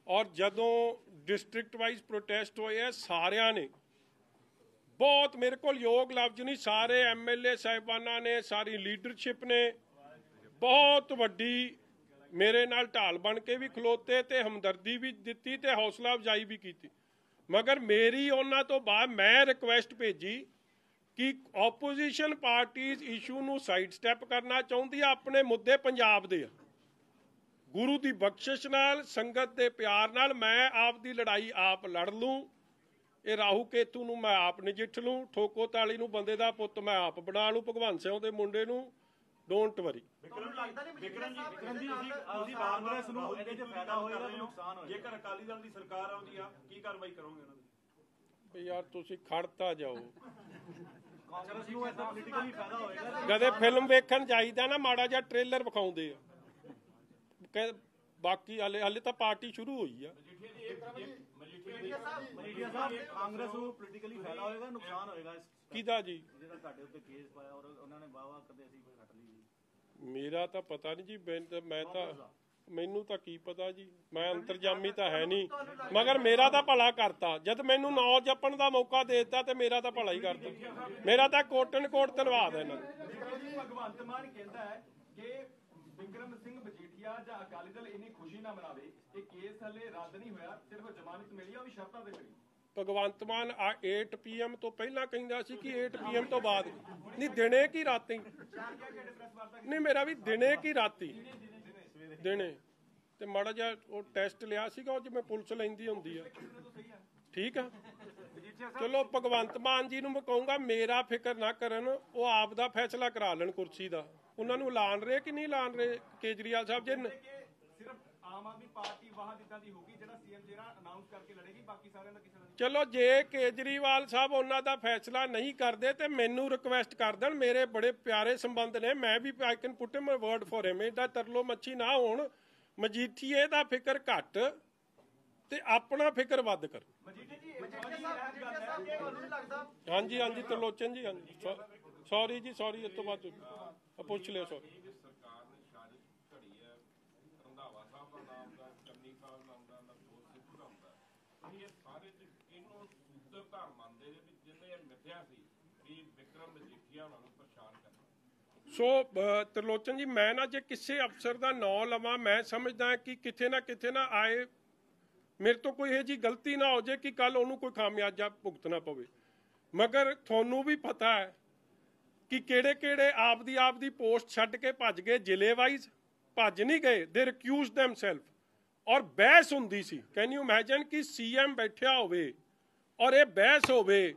ਔਰ ਜਦੋਂ ਡਿਸਟ੍ਰਿਕਟ ਵਾਈਜ਼ ਪ੍ਰੋਟੈਸਟ ਹੋਏ ਆ ਸਾਰਿਆਂ ਨੇ ਬਹੁਤ, ਮੇਰੇ ਕੋਲ ਯੋਗ ਲਫ਼ਜ਼ ਨਹੀਂ, ਸਾਰੇ ਐਮਐਲਏ ਸਾਹਿਬਾਨਾਂ ਨੇ, ਸਾਰੀ ਲੀਡਰਸ਼ਿਪ ਨੇ ਬਹੁਤ ਵੱਡੀ ਮੇਰੇ ਨਾਲ ਢਾਲ ਬਣ ਕੇ ਵੀ ਖਲੋਤੇ ਤੇ ਹਮਦਰਦੀ ਵੀ ਦਿੱਤੀ ਤੇ ਹੌਸਲਾ ਅਫਜ਼ਾਈ ਵੀ ਕੀਤੀ। ਮਗਰ ਮੇਰੀ ਉਹਨਾਂ ਤੋਂ ਬਾਅਦ ਮੈਂ ਰਿਕੁਐਸਟ ਭੇਜੀ ਕਿ ਆਪੋਜੀਸ਼ਨ ਪਾਰਟੀਜ਼ ਇਸ਼ੂ ਨੂੰ ਸਾਈਡ ਸਟੈਪ ਕਰਨਾ ਚਾਹੁੰਦੀ ਆ। ਆਪਣੇ ਮੁੱਦੇ ਪੰਜਾਬ ਦੇ ਆ, ਗੁਰੂ ਦੀ ਬਖਸ਼ਿਸ਼ ਨਾਲ, ਸੰਗਤ ਦੇ ਪਿਆਰ ਨਾਲ ਮੈਂ ਆਪ ਦੀ ਲੜਾਈ ਆਪ ਲੜ ਲੂੰ। ਇਹ ਰਾਹੂ ਕੇਤੂ ਨੂੰ ਮੈਂ ਆਪ ਨਜਿੱਠ ਲੂੰ, ਠੋਕੋ ਤਾਲੀ ਨੂੰ ਬੰਦੇ ਦਾ ਪੁੱਤ ਮੈਂ ਆਪ ਬਣਾ ਲੂੰ, ਭਗਵੰਤ ਸਿੰਘ ਦੇ ਮੁੰਡੇ ਨੂੰ ਡੋਂਟ ਵਰੀ। ਜੇਕਰ ਅਕਾਲੀ ਦਲ ਦੀ ਸਰਕਾਰ ਆਉਂਦੀ ਆ ਕੀ ਕਾਰਵਾਈ ਕਰੋਗੇ ਉਹਨਾਂ ਦੀ? ਵੀ ਯਾਰ ਤੁਸੀਂ ਖੜਤਾ ਜਾਓ। ਕਾਂਗਰਸ ਨੂੰ ਇਹਦਾ ਪੋਲੀਟੀਕਲੀ ਫਾਇਦਾ ਹੋਏਗਾ। ਕਦੇ ਫਿਲਮ ਵੇਖਣ ਜਾਈਦਾ ਨਾ, ਮਾੜਾ ਜਿਹਾ ਟ੍ਰੇਲਰ ਵਿਖਾਉਂਦੇ ਆ, ਬਾਕੀ ਹਾਲੇ ਤਾਂ ਪਾਰਟੀ ਸ਼ੁਰੂ ਹੋਈ ਆ। ਮਜੀਠੀਆ ਸਾਹਿਬ, ਕਾਂਗਰਸ ਨੂੰ ਪੋਲੀਟੀਕਲੀ ਫਾਇਦਾ ਹੋਏਗਾ, ਨੁਕਸਾਨ ਹੋਏਗਾ ਇਸ ਕਿਹਦਾ ਜੀ? ਜਿਹੜਾ ਤੁਹਾਡੇ ਉੱਤੇ ਕੇਸ ਪਾਇਆ ਔਰ ਉਹਨਾਂ ਨੇ ਵਾਵਾ ਕਦੇ ਅਸੀਂ ਕੋਈ ਹੱਟ ਲਈ? ਮੇਰਾ ਤਾਂ ਪਤਾ ਨਹੀਂ ਜੀ। ਮੈਂ ਤਾਂ ਮੈਨੂੰ ਤਾਂ ਕੀ ਪਤਾ ਜੀ, ਮੈਂ ਅੰਤਰਜਾਮੀ ਤਾਂ ਹੈ ਨਹੀਂ, ਮਗਰ ਮੇਰਾ ਤਾਂ ਭਲਾ ਕਰਤਾ। ਜਦ ਮੈਨੂੰ ਨਾਂ ਜਪਣ ਦਾ ਮੌਕਾ ਦੇ ਦਿੱਤਾ ਤੇ ਮੇਰਾ ਤਾਂ ਭਲਾ ਹੀ ਕਰਤਾ। ਮੇਰਾ ਤਾਂ ਕੋਟਨ ਕੋਟ ਧੰਨਵਾਦ ਹੈ ਇਹਨਾਂ ਦਾ। ਭਗਵੰਤ ਮਾਨ ਕਹਿੰਦਾ ਹੈ ਕਿ ਵਿਕਰਮ ਸਿੰਘ ਮਜੀਠੀਆ ਜਾਂ ਅਕਾਲੀ ਦਲ ਇੰਨੀ ਖੁਸ਼ੀ ਨਾ ਮਨਾਵੇ, ਇਹ ਕੇਸ ਹਲੇ ਰੱਦ ਨਹੀਂ ਹੋਇਆ, ਸਿਰਫ ਜ਼ਮਾਨਤ ਮਿਲੀ ਆ, ਉਹ ਵੀ ਸ਼ਰਤਾਂ ਤੇ ਮਿਲੀ। ਭਗਵੰਤ ਮਾਨ 8 PM ਤੋਂ ਪਹਿਲਾਂ ਕਹਿੰਦਾ ਸੀ ਕਿ 8 PM ਤੋਂ ਬਾਅਦ ਨਹੀਂ, ਦਿਨੇ ਕੀ ਰਾਤੀ ਨਹੀਂ, ਮੇਰਾ ਵੀ ਦਿਨੇ ਕੀ ਰਾਤੀ ਦਿਨੇ। ਤੇ ਮਾੜਾ ਜਿਹਾ ਉਹ ਟੈਸਟ ਲਿਆ ਸੀਗਾ, ਉਹ ਜਿਵੇਂ ਪੁਲਿਸ ਲੈਂਦੀ ਹੁੰਦੀ ਆ, ਠੀਕ ਆ। ਚਲੋ ਭਗਵੰਤ ਮਾਨ ਜੀ ਨੂੰ ਮੈਂ ਕਹੂੰਗਾ ਮੇਰਾ ਫਿਕਰ ਨਾ ਕਰਨ, ਉਹ ਆਪ ਦਾ ਫੈਸਲਾ ਕਰਾ ਲੈਣ ਕੁਰਸੀ ਦਾ। ਉਹਨਾਂ ਨੂੰ ਐਲਾਨ ਰਹੇ ਕਿ ਨਹੀਂ ਐਲਾਨ ਰਹੇ ਕੇਜਰੀਵਾਲ ਸਾਹਿਬ ਜੇ ਸਿਰਫ ਆਮ ਆਦਮੀ ਪਾਰਟੀ ਵਾਹਦ ਇਦਾਂ ਦੀ ਹੋਗੀ ਜਿਹੜਾ ਸੀਐਮ ਜਿਹੜਾ ਅਨਾਉਂਸ ਕਰਕੇ ਲੜੇਗੀ, ਬਾਕੀ ਸਾਰਿਆਂ ਦਾ ਕਿਸੇ ਦਾ। ਚਲੋ ਜੇ ਕੇਜਰੀਵਾਲ ਸਾਹਿਬ ਉਹਨਾਂ ਦਾ ਫੈਸਲਾ ਨਹੀਂ ਕਰਦੇ ਤੇ ਮੈਨੂੰ ਰਿਕਵੈਸਟ ਕਰ ਦੇਣ, ਮੇਰੇ ਬੜੇ ਪਿਆਰੇ ਸੰਬੰਧ ਨੇ, ਮੈਂ ਵੀ I can put him word for him. ਇਹਦਾ ਤਰਲੋ ਮੱਛੀ ਨਾ ਹੋਣ, ਮਜੀਠੀਏ ਦਾ ਫਿਕਰ ਘੱਟ ਤੇ ਆਪਣਾ ਫਿਕਰ ਵੱਧ ਕਰ। ਹਾਂਜੀ ਹਾਂਜੀ ਤਰਲੋਚਨ ਜੀ, ਹਾਂਜੀ ਸੌਰੀ ਜੀ, ਸੌਰੀ, ਇਸ ਤੋਂ ਬਾਅਦ ਪੁੱਛ ਲਿਓ। ਸੌਰੀ ਸਰਕਾਰ ਨੇ ਸਾਜ਼ਿਸ਼ ਘੜੀ ਹੈ, ਰੰਧਾਵਾ ਸਾਹਿਬ ਦਾ ਨਾਮ ਦਾ, ਚੰਨੀ ਸਾਹਿਬ ਨਾਮ ਦਾ, ਨਵਜੋਤ ਸਿੱਧੂ ਨਾਮ ਦਾ, ਤੁਸੀਂ ਇਹ ਸਾਰੇ ਇਹਨੂੰ ਸੂਤਰਧਾਰ ਮੰਨਦੇ ਨੇ ਵੀ ਜਿਹਨੇ ਇਹ ਮਿੱਥਿਆ ਸੀ ਵੀ ਵਿਕਰਮ ਮਜੀਠੀਆ ਉਹਨਾਂ ਨੂੰ ਪਰੇਸ਼ਾਨ ਕਰਨਾ। ਸੋ ਤਰਲੋਚਨ ਜੀ, ਮੈਂ ਨਾ ਜੇ ਕਿਸੇ ਅਫਸਰ ਦਾ ਨਾਂ ਲਵਾਂ, ਮੈਂ ਸਮਝਦਾ ਕਿ ਕਿਤੇ ਨਾ ਆਏ ਮੇਰੇ ਤੋਂ ਕੋਈ ਇਹ ਜੀ ਗਲਤੀ ਨਾ ਹੋ ਜਾਏ ਕਿ ਕੱਲ ਉਹਨੂੰ ਕੋਈ ਖਾਮਿਆਜਾ ਭੁਗਤਣਾ ਪਵੇ। ਮਗਰ ਤੁਹਾਨੂੰ ਵੀ ਪਤਾ ਹੈ ਕਿ ਕਿਹੜੇ ਆਪ ਦੀ ਪੋਸਟ ਛੱਡ ਕੇ ਭੱਜ ਗਏ। ਜ਼ਿਲ੍ਹੇ ਵਾਈਜ਼ ਭੱਜ ਨਹੀਂ ਗਏ, ਦੇ ਰਿਕਿਊਜ਼ ਦੈਮਸੈਲਫ। ਔਰ ਬਹਿਸ ਹੁੰਦੀ ਸੀ, ਕੈਨ ਯੂ ਇਮੈਜਿਨ ਕਿ CM ਬੈਠਿਆ ਹੋਵੇ ਔਰ ਇਹ ਬਹਿਸ ਹੋਵੇ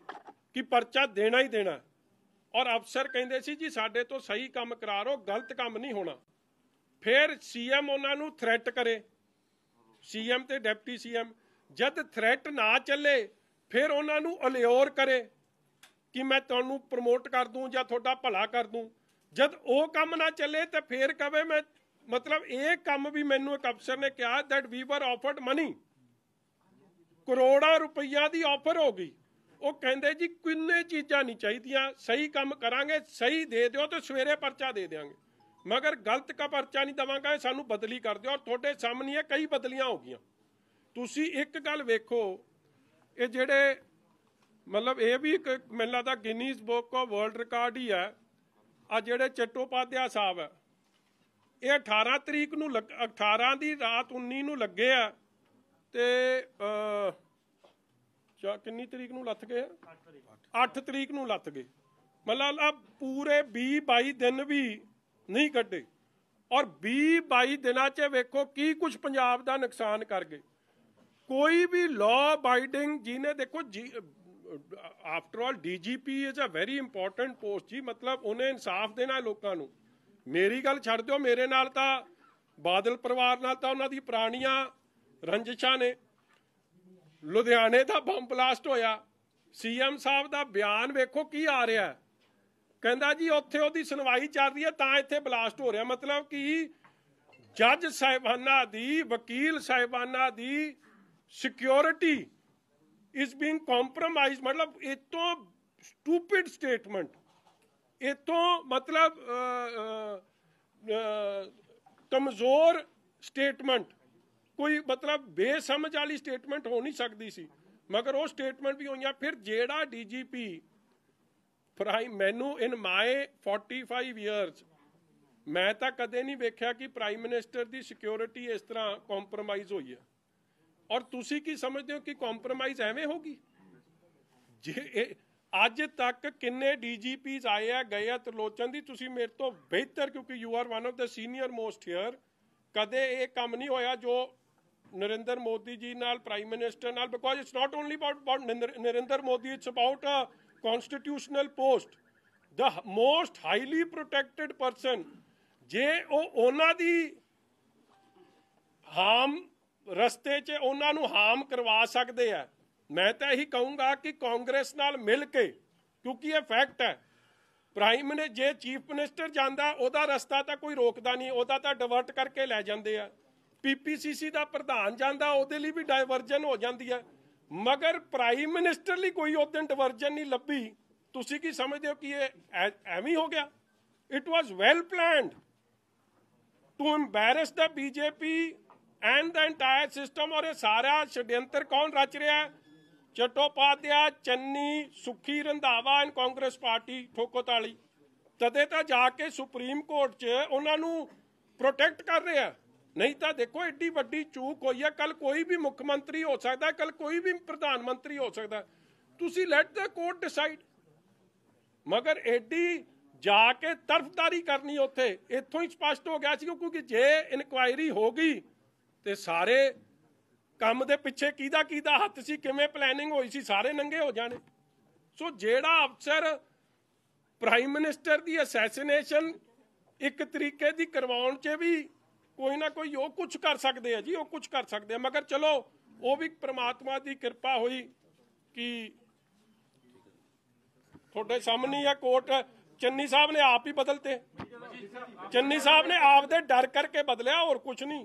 ਕਿ ਪਰਚਾ ਦੇਣਾ ਹੀ ਦੇਣਾ, ਔਰ ਅਫਸਰ ਕਹਿੰਦੇ ਸੀ ਜੀ ਸਾਡੇ ਤੋਂ ਸਹੀ ਕੰਮ ਕਰਾ ਰੋ, ਗਲਤ ਕੰਮ ਨਹੀਂ ਹੋਣਾ। ਫਿਰ CM ਉਹਨਾਂ ਨੂੰ ਥ੍ਰੈਟ ਕਰੇ, CM ਤੇ ਡਿਪਟੀ CM, ਜਦ ਥ੍ਰੈਟ ਨਾ ਚੱਲੇ ਫਿਰ ਉਹਨਾਂ ਨੂੰ ਅਲਿਓਰ ਕਰੇ ਕਿ ਮੈਂ ਤੁਹਾਨੂੰ ਪ੍ਰਮੋਟ ਕਰ ਦੂੰ ਜਾਂ ਤੁਹਾਡਾ ਭਲਾ ਕਰ ਦੂੰ। ਜਦ ਉਹ ਕੰਮ ਨਾ ਚੱਲੇ ਤਾਂ ਫਿਰ ਕਵੇ ਮੈਂ, ਮਤਲਬ ਇਹ ਕੰਮ ਵੀ ਮੈਨੂੰ ਇੱਕ ਅਫਸਰ ਨੇ ਕਿਹਾ that we were offered money, ਕਰੋੜਾਂ ਰੁਪਈਆ ਦੀ ਆਫਰ ਹੋ ਗਈ। ਉਹ ਕਹਿੰਦੇ ਜੀ ਕਿੰਨੇ ਚੀਜ਼ਾਂ ਨਹੀਂ ਚਾਹੀਦੀਆਂ, ਸਹੀ ਕੰਮ ਕਰਾਂਗੇ, ਸਹੀ ਦੇ ਦਿਓ ਤੇ ਸਵੇਰੇ ਪਰਚਾ ਦੇ ਦਿਆਂਗੇ, ਮਗਰ ਗਲਤ ਕਾ ਪਰਚਾ ਨਹੀਂ ਦੇਵਾਂਗਾ, ਸਾਨੂੰ ਬਦਲੀ ਕਰ ਦਿਓ। ਔਰ ਤੁਹਾਡੇ ਸਾਹਮਣੇ ਕਈ ਬਦਲੀਆਂ ਹੋ ਗਈਆਂ। ਤੁਸੀਂ ਇੱਕ ਗੱਲ ਵੇਖੋ, ਇਹ ਜਿਹੜੇ ਮਤਲਬ ਇਹ ਵੀ ਇੱਕ ਮੈਨੂੰ ਲੱਗਦਾ Guinness book of world record ਹੀ ਹੈ। ਆ ਜਿਹੜੇ ਚੱਟੋਪਾਧਿਆ ਸਾਹਿਬ ਹੈ, ਇਹ 18 ਤਰੀਕ ਨੂੰ 18 ਦੀ ਰਾਤ 19 ਨੂੰ ਲੱਗੇ ਆ ਤੇ ਕਿੰਨੀ ਤਰੀਕ ਨੂੰ ਲੱਥ ਗਏ? 8 ਤਰੀਕ ਨੂੰ ਲੱਥ ਗਏ। ਮਤਲਬ ਪੂਰੇ 20-22 ਦਿਨ ਵੀ ਨਹੀਂ ਕੱਢੇ, ਔਰ 20-22 ਦਿਨਾਂ 'ਚ ਵੇਖੋ ਕੀ ਕੁਝ ਪੰਜਾਬ ਦਾ ਨੁਕਸਾਨ ਕਰ ਗਏ। ਕੋਈ ਵੀ ਲਾਅ ਅਬਾਈਡਿੰਗ ਜਿਹਨੇ, ਦੇਖੋ ਜੀ after all DGP is a very important post ਜੀ, ਮਤਲਬ ਉਹਨੇ ਇਨਸਾਫ ਦੇਣਾ ਲੋਕਾਂ ਨੂੰ। ਮੇਰੀ ਗੱਲ ਛੱਡ ਦਿਓ, ਮੇਰੇ ਨਾਲ ਤਾਂ ਬਾਦਲ ਪਰਿਵਾਰ ਨਾਲ ਤਾਂ ਉਹਨਾਂ ਦੀ ਪੁਰਾਣੀਆਂ ਰੰਜਿਸ਼ਾਂ ਨੇ। ਲੁਧਿਆਣੇ ਦਾ ਬੰਬ ਬਲਾਸਟ ਹੋਇਆ, CM ਸਾਹਿਬ ਦਾ ਬਿਆਨ ਵੇਖੋ ਕੀ ਆ ਰਿਹਾ, ਕਹਿੰਦਾ ਜੀ ਉੱਥੇ ਉਹਦੀ ਸੁਣਵਾਈ ਚੱਲ ਰਹੀ ਹੈ ਤਾਂ ਇੱਥੇ ਬਲਾਸਟ ਹੋ ਰਿਹਾ। ਮਤਲਬ ਕਿ ਜੱਜ ਸਾਹਿਬਾਨਾਂ ਦੀ, ਵਕੀਲ ਸਾਹਿਬਾਨਾਂ ਦੀ ਸਿਕਿਉਰਿਟੀ is being compromised। मतलब इतो stupid statement, इतो मतलब कमजोर statement, कोई मतलब बेसमझ वाली statement हो नहीं सकती सी, मगर वो statement भी हुई। फिर जेड़ा DGP प्राइम, मैनू in my 45 years मैं तो कदे नहीं वेख्या कि प्राइम मिनिस्टर की सिक्योरिटी इस तरह कॉम्प्रोमाइज़ हुई है। ਔਰ ਤੁਸੀਂ ਕੀ ਸਮਝਦੇ ਹੋ ਕਿ ਕੰਪਰੋਮਾਈਜ਼ ਐਵੇਂ ਹੋਗੀ? ਜੇ ਅੱਜ ਤੱਕ ਕਿੰਨੇ DGPs ਆਏ ਆ ਗਏ ਆ ਤਰਲੋਚਨ ਦੀ, ਤੁਸੀਂ ਮੇਰੇ ਤੋਂ ਬਿਹਤਰ, ਕਿਉਂਕਿ you are one of the senior most here, ਕਦੇ ਇਹ ਕੰਮ ਨਹੀਂ ਹੋਇਆ ਜੋ ਨਰਿੰਦਰ ਮੋਦੀ ਜੀ ਨਾਲ, ਪ੍ਰਾਈਮ ਮਿਨਿਸਟਰ ਨਾਲ, because it's not only about Narendra Modi, it's about a constitutional post, the most highly protected person. ਜੇ ਉਹ ਉਹਨਾਂ ਦੀ ਹਾਮ ਰਸਤੇ 'ਚ ਉਹਨਾਂ ਨੂੰ ਹਾਮ ਕਰਵਾ ਸਕਦੇ ਆ, ਮੈਂ ਤਾਂ ਇਹੀ ਕਹੂੰਗਾ ਕਿ ਕਾਂਗਰਸ ਨਾਲ ਮਿਲ ਕੇ, ਕਿਉਂਕਿ ਇਹ ਫੈਕਟ ਹੈ, ਪ੍ਰਾਈਮ ਮਿਨਿਸਟਰ ਜੇ ਚੀਫ ਮਿਨਿਸਟਰ ਜਾਂਦਾ ਉਹਦਾ ਰਸਤਾ ਤਾਂ ਕੋਈ ਰੋਕਦਾ ਨਹੀਂ, ਉਹਦਾ ਤਾਂ ਡਿਵਰਟ ਕਰਕੇ ਲੈ ਜਾਂਦੇ ਆ। PPCC ਦਾ ਪ੍ਰਧਾਨ ਜਾਂਦਾ ਉਹਦੇ ਲਈ ਵੀ ਡਾਇਵਰਜਨ ਹੋ ਜਾਂਦੀ ਹੈ, ਮਗਰ ਪ੍ਰਾਈਮ ਮਿਨਿਸਟਰ ਲਈ ਕੋਈ ਉਦੋਂ ਡਿਵਰਜਨ ਨਹੀਂ ਲੱਭੀ। ਤੁਸੀਂ ਕੀ ਸਮਝਦੇ ਹੋ ਕਿ ਇਹ ਐਵੇਂ ਹੋ ਗਿਆ? It was well planned to embarrass the BJP and the entire system। और ये सारा षड्यंत्र कौन रच रहा है? चट्टोपाध्याय, चन्नी, सुखी रंधावा एंड कांग्रेस पार्टी ठोको ताली। तदे तो जाके सुप्रीम कोर्ट च उन्होंने प्रोटेक्ट कर रहे हैं। नहीं तो देखो एड्डी वड्डी चूक हुई है। कल कोई भी मुख्यमंत्री हो सकता है, कल कोई भी प्रधानमंत्री हो सकता है। तुसी लेट द कोर्ट डिसाइड। मगर एड्डी जाके तरफदारी करनी उत्थे इत्थों ही स्पष्ट हो गया सी, क्योंकि जे इनकुआयरी हो गई तो सारे काम दे पिछे किहदा किहदा हत्थ सी, किवें प्लैनिंग होई सी, सारे नंगे हो जाने। सो जेड़ा अफसर प्राइम मिनिस्टर दी असैसिनेशन एक तरीके दी करवाउण च भी कोई ना कोई वो कुछ कर सकते हैं जी, वो कुछ कर सकते हैं। मगर चलो वो भी परमात्मा की कृपा हुई कि थोड़े सामने है कोर्ट। चन्नी साहब ने आप ही बदलते, चन्नी साहब ने आप दे डर करके बदलिया और कुछ नहीं।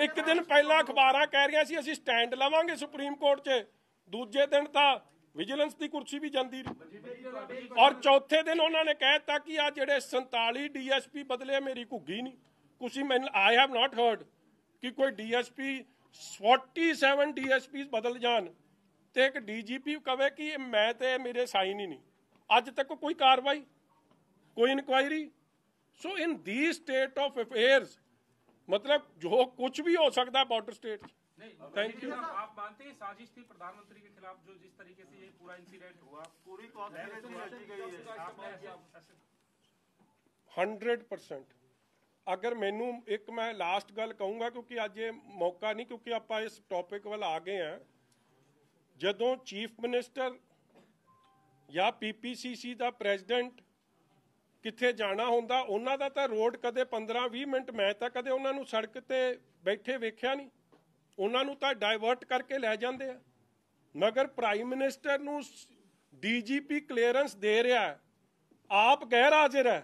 एक दिन पहला अखबारां कह रही सी असीं स्टैंड लवांगे सुप्रीम कोर्ट च, दूजे दिन तो विजिलेंस की कुर्सी भी जाती रही, और चौथे दिन उन्होंने कहता कि आ जिहड़े 47 DSP बदले मेरी घुग्गी नहीं कुछ। मैंने आई हैव नॉट हर्ड कि कोई DSP 47 DSP बदल जान तो एक DGP कहे कि मैं तो मेरे साइन ही नहीं। अज तक कोई कार्रवाई, कोई inquiry. So in the state of affairs मतलब जो कुछ भी हो सकता है बॉर्डर स्टेट। Thank you. आप मानते हैं साजिश थी प्रधानमंत्री के खिलाफ जो जिस तरीके से ये पूरा इंसिडेंट हुआ? पूरी 100%। अगर मैनू एक मैं लास्ट गल कहूँगा क्योंकि अज ये मौका नहीं, क्योंकि आप इस टॉपिक वाल आ गए हैं। जदों चीफ मिनिस्टर या PPCC का प्रेजिडेंट किथे जाना होंदा, उन्हां दा तां रोड कदे 15-20 मिनट मैं तां कदे उन्हां नूं सड़क ते बैठे वेख्या नहीं। उन्हां नूं तां डाइवर्ट करके लै जांदे आ। मगर प्राइम मिनिस्टर नूं DGP क्लीयरेंस दे रहा है, आप गैर हाजिर है,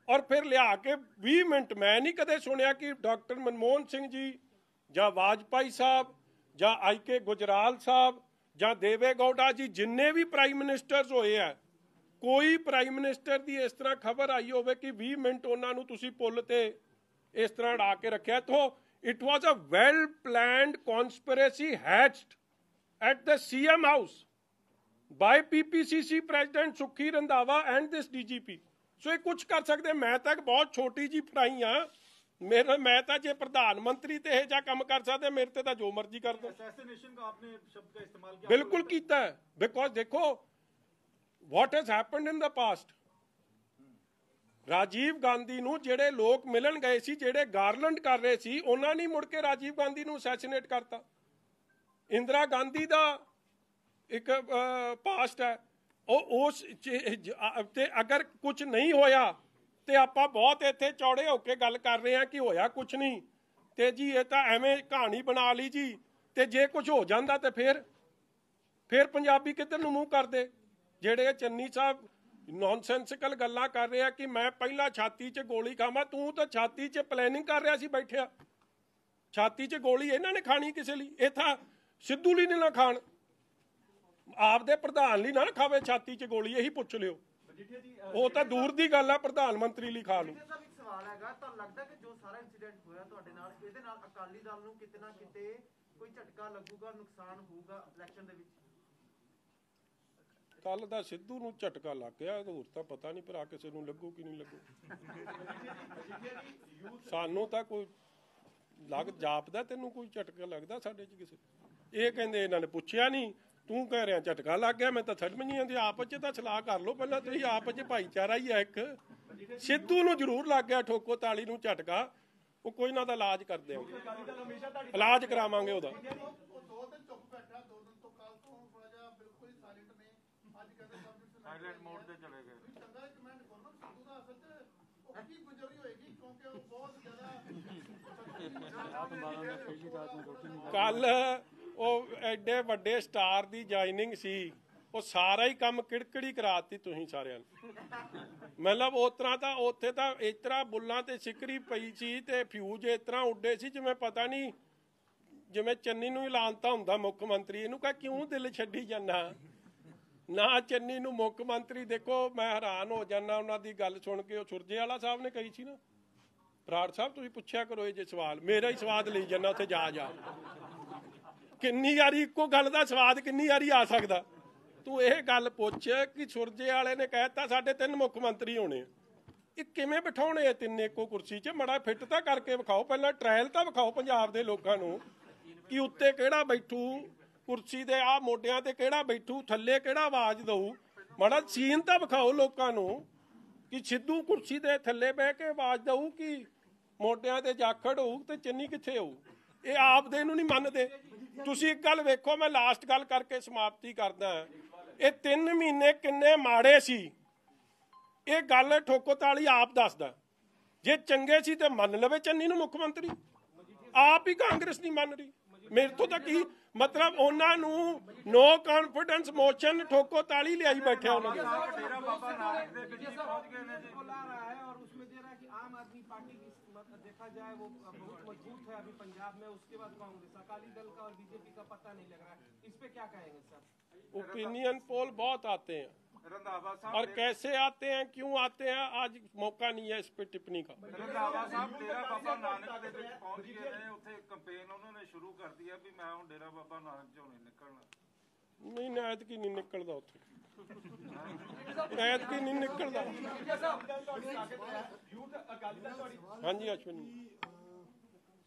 और फिर लिया के 20 मिनट मैं नहीं कदे सुनिया कि डॉक्टर मनमोहन सिंह जी या वाजपेयी साहब या IK गुजराल साहब या देवे गौड़ा जी जिन्ने भी प्राइम मिनिस्टर्स होए है, कोई प्राइम मिनिस्टर की इस तरह खबर आई होवे कि 20 मिनट उन्होंने तुसी पुल ते इस तरह अड़ा के रखा। तो it was a well planned conspiracy hatched at the CM house by PPCC president सुखी रंधावा एंड दिस DGP। सो ये कुछ कर सकते। मैं तक बहुत छोटी जी फराई हाँ, मेरा मैं तो जे प्रधानमंत्री ते यह काम कर सकते, मेरे ते तो जो मर्जी कर दो। असैसिनेशन का आपने शब्द का इस्तेमाल किया, बिल्कुल कीता है। बिकॉज देखो what has happened in the past. Rajiv Gandhi नूं जेड़े लोग मिलन गए सी, जेड़े गारलैंड कर रहे सी, उन्होंने नहीं मुड़ के राजीव गांधी नूं असैसिनेट करता। इंदिरा गांधी दा एक पास्ट है, उस अगर कुछ नहीं होया तो आप बहुत इत्थे चौड़े होके गल कर रहे हैं कि होया कुछ नहीं, तो जी ये तो एवें कहानी बना ली जी। तो जे कुछ हो जाता तो फिर पंजाबी किधर नूं मूँह करते? जेड़े चन्नी साहब नॉनसेंसिकल गल्लां कर रहे हैं कि मैं पहला छाती च गोली खावां, तू तो छाती च प्लैनिंग कर रहा सी बैठिया। छाती च गोली इन्हां ने खानी किसे लिए? ये था सिद्धू ली ना खाण, आपदे प्रधान ली ना खावे छाती च गोली, यही पुछ लियो। वो तो दूर की गल है, प्रधानमंत्री ली खा लू। सवाल है, तो लगता कि जो सारा इंसीडेंट होया तुहाडे नाल, इहदे नाल अकाली दल नूं किते ना किते कोई झटका लगूगा, नुकसान होऊगा इलेक्शन दे विच? कल दा सिद्धू नूं झटका लग गया, होर तां पता नहीं भरा किसी नूं लगू कि नहीं लगू। सानूं तां कोई लग जापदा, तैनूं कोई झटका लगदा साडे च किसे? ये कहंदे इन्हां ने पुछया नहीं, तू कह रहा झटका लग गया। मैं तो समझ नहीं आती, आपस च सलाह कर लो पहला, तुसीं आपस च भाईचारा ही है एक। सिद्धू नूं जरूर लग गया ठोको ताली नूं झटका, वो कोई ना दा इलाज कर देंगे, इलाज करावांगे ओहदा। साइलेंट मोड ते चले गए। कल एडे वड्डे स्टार की ज्वाइनिंग सी, वो सारा ही काम किड़किड़ी कराती तुसीं सारिਆਂ ने। मतलब उस तरह तो उत्थे तो इस तरह बुल्लां ते सिकरी पई सी ते फ्यूज इस तरह उड्डे सी जिवें पता नहीं, जिवें चन्नी नूं ऐलानता हुंदा मुख मंत्री। इहनूं कह क्यों दिल छड्डी जाना ना चन्नी नूं मुख मंत्री। देखो मैं हैरान हो जाना उन्हां दी गल सुन के, सुरजेवाला साहब ने कही सी ना ਬਰਾੜ ਸਾਹਿਬ ਤੁਸੀਂ ਪੁੱਛਿਆ ਕਰੋ ਇਹ ਜੇ ਸਵਾਲ, ਮੇਰਾ ਹੀ ਸਵਾਦ ਲਈ ਜਾਂਦਾ ਉੱਥੇ ਜਾ ਕਿੰਨੀ ਵਾਰੀ ਇੱਕੋ ਗੱਲ ਦਾ ਸਵਾਦ ਕਿੰਨੀ ਵਾਰੀ ਆ ਸਕਦਾ। ਤੂੰ ਇਹ ਗੱਲ ਪੁੱਛ ਕਿ ਸੁਰਜੇ ਵਾਲੇ ਨੇ ਕਹਿਤਾ ਸਾਡੇ 3 ਮੁੱਖ ਮੰਤਰੀ ਹੋਣੇ ਆ, ਇਹ ਕਿਵੇਂ ਬਿਠਾਉਣੇ ਆ 3 ਇੱਕੋ ਕੁਰਸੀ 'ਚ? ਮਾੜਾ ਫਿੱਟ ਤਾਂ ਕਰਕੇ ਵਿਖਾਓ, ਪਹਿਲਾਂ ਟ੍ਰਾਇਲ ਤਾਂ ਵਿਖਾਓ ਪੰਜਾਬ ਦੇ ਲੋਕਾਂ ਨੂੰ ਕਿ ਉੱਤੇ ਕਿਹੜਾ ਬੈਠੂ, ਕੁਰਸੀ ਦੇ ਆਹ ਮੋਢਿਆਂ ਤੇ ਕਿਹੜਾ ਬੈਠੂ, ਥੱਲੇ ਕਿਹੜਾ ਆਵਾਜ਼ ਦਊ। ਮਾੜਾ ਸੀਨ ਤਾਂ ਵਿਖਾਓ ਲੋਕਾਂ ਨੂੰ ਕਿ ਸਿੱਧੂ ਕੁਰਸੀ ਦੇ ਥੱਲੇ ਬਹਿ ਕੇ ਆਵਾਜ਼ ਦਊ ਕਿ ਮੋਢਿਆਂ ਤੇ ਜਾਖੜ ਹੋਊ ਤੇ ਚੰਨੀ ਕਿੱਥੇ ਹੋਊ। ਇਹ ਆਪ ਦੇ ਨੂੰ ਨਹੀਂ ਮੰਨਦੇ। ਤੁਸੀਂ ਇੱਕ ਗੱਲ ਵੇਖੋ, ਮੈਂ ਲਾਸਟ ਗੱਲ ਕਰਕੇ ਸਮਾਪਤੀ ਕਰਦਾ। ਇਹ 3 ਮਹੀਨੇ ਕਿੰਨੇ ਮਾੜੇ ਸੀ, ਇਹ ਗੱਲ ਠੋਕੋ ਤਾਲੀ ਆਪ ਦੱਸਦਾ। ਜੇ ਚੰਗੇ ਸੀ ਤੇ ਮੰਨ ਲਵੇ ਚੰਨੀ ਨੂੰ ਮੁੱਖ ਮੰਤਰੀ, ਆਪ ਹੀ ਕਾਂਗਰਸ ਨਹੀਂ ਮੰਨ ਰਹੀ। ਮੇਰੇ ਤੋਂ ਤਾਂ ਕੀ ਮਤਲਬ, ਉਹਨਾਂ ਨੂੰ ਨੋ ਕੌਨਫੀਡੈਂਸ ਮੋਸ਼ਨ ਠੋਕੋ ਤਾਲੀ ਲਿਆਈ ਬੈਠਿਆ ਉਹਨਾਂ ਨੇ। देखा जाए वो बहुत मजबूत है अभी पंजाब में, उसके बाद कांग्रेस, अकाली दल का और बीजेपी का पता नहीं लग रहा है। इस पे क्या कहेंगे सर? ओपिनियन पोल बहुत आते हैं रंधावा साहब, और कैसे आते हैं, क्यों आते हैं, आज मौका नहीं है इस पे टिप्पणी का। रंधावा साहब डेरा बाबा नानक ਦੇ ਵਿੱਚ ਪਹੁੰਚ ਗਏ ਨੇ, ਉੱਥੇ ਕੰਪੇਨ ਉਹਨਾਂ ਨੇ ਸ਼ੁਰੂ ਕਰ ਦਿੱਤੀ ਵੀ ਮੈਂ ਹੁਣ ਡੇਰਾ ਬਾਬਾ ਨਾਨਕ ਚੋਂ ਨਹੀਂ ਨਿਕਲਣਾ। ਨਹੀਂ ਨਾ ਐਤਕੀ ਨਹੀਂ ਨਿਕਲਦਾ ਉੱਥੇ, ਐਤਕੀ ਨਹੀਂ ਨਿਕਲਦਾ। ਹਾਂਜੀ ਅਸ਼ਵਨੀ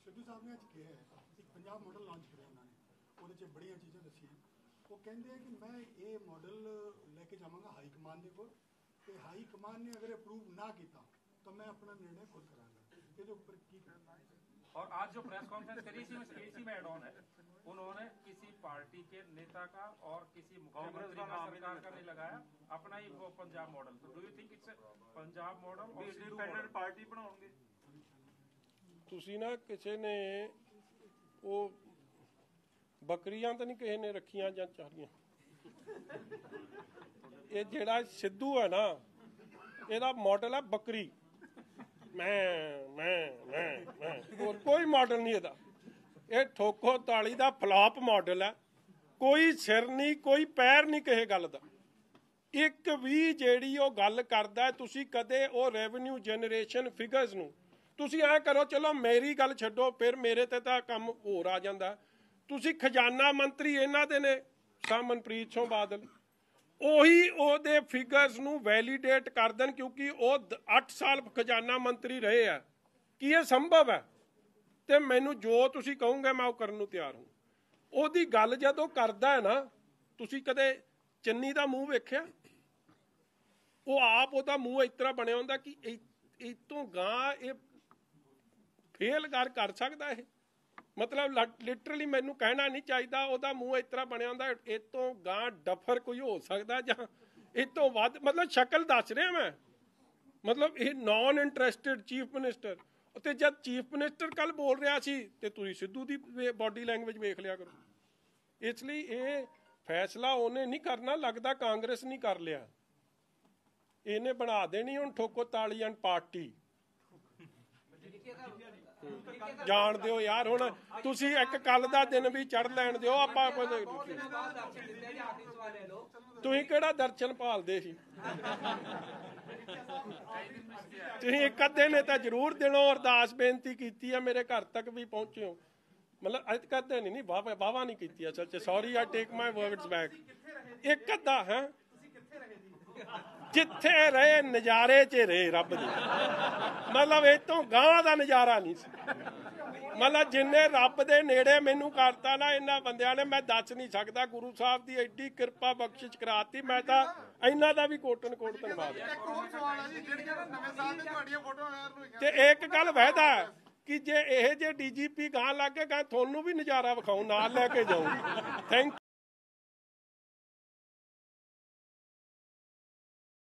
ਸਿੱਧੂ ਸਾਹਿਬ ਨੇ ਅੱਜ ਕਿਹਾ ਇੱਕ ਪੰਜਾਬ ਮਾਡਲ ਲਾਂਚ ਕਰਿਆ ਉਹਨਾਂ ਨੇ, ਉਹਦੇ 'ਚ ਬੜੀਆਂ ਚੀਜ਼ਾਂ ਦੱਸੀਆਂ। ਉਹ ਕਹਿੰਦੇ ਆ ਕਿ ਮੈਂ ਇਹ ਮਾਡਲ ਲੈ ਕੇ ਜਾਵਾਂਗਾ ਹਾਈ ਕਮਾਨ ਦੇ ਕੋਲ, ਤੇ ਹਾਈ ਕਮਾਨ ਨੇ ਅਗਰ ਅਪਰੂਵ ਨਾ ਕੀਤਾ ਤਾਂ मैं अपना निर्णय खुद करांगा। ਇਹਦੇ ਉੱਪਰ ਕੀ ਕਰਨਾ है? और आज जो प्रेस कॉन्फ्रेंस करी इसी में एड ऑन है, उन्होंने किसी पार्टी के नेता का और किसी मुख्यमंत्री का, सरकार का नहीं लगाया, अपना ही वो पंजाब मॉडल। तो do you think it's Punjab model और ਇੰਡੀਪੈਂਡੈਂਟ ਪਾਰਟੀ ਬਣਾਉਣਗੇ? ਤੁਸੀਂ ਨਾ ਕਿਸੇ ਨੇ ਉਹ ਬੱਕਰੀਆਂ ਤਾਂ ਨਹੀਂ ਕਿਸੇ ਨੇ ਰੱਖੀਆਂ ਜਾਂ ਚਾਰੀਆਂ। ਇਹ ਜਿਹੜਾ ਸਿੱਧੂ ਹੈ ਨਾ, ਇਹਦਾ ਮਾਡਲ ਹੈ ਬੱਕਰੀ। ਮੈਂ ਹੋਰ ਕੋਈ ਮਾਡਲ ਨਹੀਂ ਇਹਦਾ। ਇਹ ਠੋਕੋ ਤਾਲੀ ਦਾ ਫਲਾਪ ਮਾਡਲ ਹੈ। ਕੋਈ ਸਿਰ ਨਹੀਂ, ਕੋਈ ਪੈਰ ਨਹੀਂ ਕਿਸੇ ਗੱਲ ਦਾ। ਇੱਕ ਵੀ ਜਿਹੜੀ ਉਹ ਗੱਲ ਕਰਦਾ, ਤੁਸੀਂ ਕਦੇ ਉਹ ਰੈਵਨਿਊ ਜਨਰੇਸ਼ਨ ਫਿਗਰਸ ਨੂੰ ਤੁਸੀਂ ਐਂ ਕਰੋ, ਚਲੋ ਮੇਰੀ ਗੱਲ ਛੱਡੋ, ਫਿਰ ਮੇਰੇ ਤੇ ਤਾਂ ਕੰਮ ਹੋਰ ਆ ਜਾਂਦਾ। ਤੁਸੀਂ ਖਜ਼ਾਨਾ ਮੰਤਰੀ ਇਹਨਾਂ ਦੇ ਨੇ ਮਨਪ੍ਰੀਤ ਸਿੰਘ ਬਾਦਲ, ਉਹੀ ਉਹਦੇ ਫਿਗਰਸ ਨੂੰ ਵੈਲੀਡੇਟ ਕਰ ਦੇਣ, ਕਿਉਂਕਿ ਉਹ 8 ਸਾਲ ਖਜ਼ਾਨਾ ਮੰਤਰੀ ਰਹੇ ਆ। ਕੀ ਇਹ ਸੰਭਵ ਹੈ? ਤੇ ਮੈਨੂੰ ਜੋ ਤੁਸੀਂ ਕਹੋਗੇ ਮੈਂ ਉਹ ਕਰਨ ਨੂੰ ਤਿਆਰ ਹਾਂ। ਉਹਦੀ ਗੱਲ ਜਦੋਂ ਕਰਦਾ ਹੈ ਨਾ, ਤੁਸੀਂ ਕਦੇ ਚੰਨੀ ਦਾ ਮੂੰਹ ਵੇਖਿਆ? ਉਹ ਆਪ ਉਹਦਾ ਮੂੰਹ ਇਸ ਤਰ੍ਹਾਂ ਬਣਿਆ ਹੁੰਦਾ ਕਿ ਇਹ ਤੋਂ ਗਾਂ ਇਹ ਫੇਲ ਕਰ ਸਕਦਾ। ਇਹ ਮਤਲਬ ਲਿਟਰਲੀ ਮੈਨੂੰ ਕਹਿਣਾ ਨਹੀਂ ਚਾਹੀਦਾ, ਉਹਦਾ ਮੂੰਹ ਇਸ ਤਰ੍ਹਾਂ ਬਣਿਆ ਹੁੰਦਾ ਇਹ ਤੋਂ ਗਾਂ ਡਫਰ ਕੋਈ ਹੋ ਸਕਦਾ ਜਾਂ ਇਹ ਤੋਂ ਵੱਧ। ਮਤਲਬ ਸ਼ਕਲ ਦੱਸ ਰਿਹਾ ਮੈਂ, ਮਤਲਬ ਇਹ ਨੌਨ ਇੰਟਰਸਟਿਡ ਚੀਫ ਮਿਨਿਸਟਰ। ਤੇ ਜਦ ਚੀਫ ਮਿਨਿਸਟਰ ਕੱਲ ਬੋਲ ਰਿਹਾ ਸੀ ਤੇ ਤੁਸੀਂ ਸਿੱਧੂ ਦੀ ਬਾਡੀ ਲੈਂਗੁਏਜ ਵੇਖ ਲਿਆ ਕਰੋ। ਇਸ ਲਈ ਇਹ ਫੈਸਲਾ ਉਹਨੇ ਨਹੀਂ ਕਰਨਾ, ਲੱਗਦਾ ਕਾਂਗਰਸ ਨਹੀਂ ਕਰ ਲਿਆ। ਇਹਨੇ ਬਣਾ ਦੇਣੀ ਹੁਣ ਠੋਕੋ ਤਾਲੀ ਐਂਡ ਪਾਰਟੀ। ਜਾਣ ਦਿਓ ਯਾਰ, ਹੁਣ ਤੁਸੀਂ ਇੱਕ ਕੱਲ ਦਾ ਦਿਨ ਵੀ ਚੜ ਲੈਣ ਦਿਓ। ਆਪਾਂ ਤੁਸੀਂ ਕਿਹੜਾ ਦਰਸ਼ਨ ਭਾਲਦੇ ਸੀ? ਤੁਸੀਂ ਇੱਕ ਅੱਧੇ ਨੇ ਤਾਂ ਜ਼ਰੂਰ ਦਿਨੋਂ ਅਰਦਾਸ ਬੇਨਤੀ ਕੀਤੀ ਆ, ਮੇਰੇ ਘਰ ਤੱਕ ਵੀ ਪਹੁੰਚੇ ਹੋ। ਮਤਲਬ ਅੱਜ ਕਦੇ ਨਹੀਂ ਵਾਵਾ ਨਹੀਂ ਕੀਤੀ ਅਸਲ 'ਚ। ਸੌਰੀ, ਆਈ ਟੇਕ ਮਾਈ ਵਰਡਸ ਬੈਕ। ਇੱਕ ਅੱਧਾ ਹੈ ਜਿੱਥੇ ਰਹੇ ਨਜ਼ਾਰੇ 'ਚ ਰਹੇ ਰੱਬ ਦੇ। ਮਤਲਬ ਇਹ ਤੋਂ ਗਾਂ ਦਾ ਨਜ਼ਾਰਾ ਨਹੀਂ ਸੀ। ਮਤਲਬ ਜਿੰਨੇ ਰੱਬ ਦੇ ਨੇੜੇ ਮੈਨੂੰ ਕਰਤਾ ਨਾ ਇਹਨਾਂ ਬੰਦਿਆਂ ਨੇ, ਮੈਂ ਦੱਸ ਨਹੀਂ ਸਕਦਾ। ਗੁਰੂ ਸਾਹਿਬ ਦੀ ਐਡੀ ਕਿਰਪਾ ਬਖਸ਼ਿਸ਼ ਕਰਾਤੀ। ਮੈਂ ਤਾਂ ਇਹਨਾਂ ਦਾ ਵੀ ਕੋਟਨ ਕੋਟ ਧੰਨਵਾਦ। ਤੇ ਇੱਕ ਗੱਲ ਵਹਿਦਾ ਕਿ ਜੇ ਇਹ ਜੇ ਡੀਜੀਪੀ ਗਾਂ ਲੱਗ ਕੇ ਗਾਂ ਤੁਹਾਨੂੰ ਵੀ ਨਜ਼ਾਰਾ ਵਿਖਾਉ, ਨਾਲ ਲੈ ਕੇ ਜਾਊਂ। ਥੈਂਕ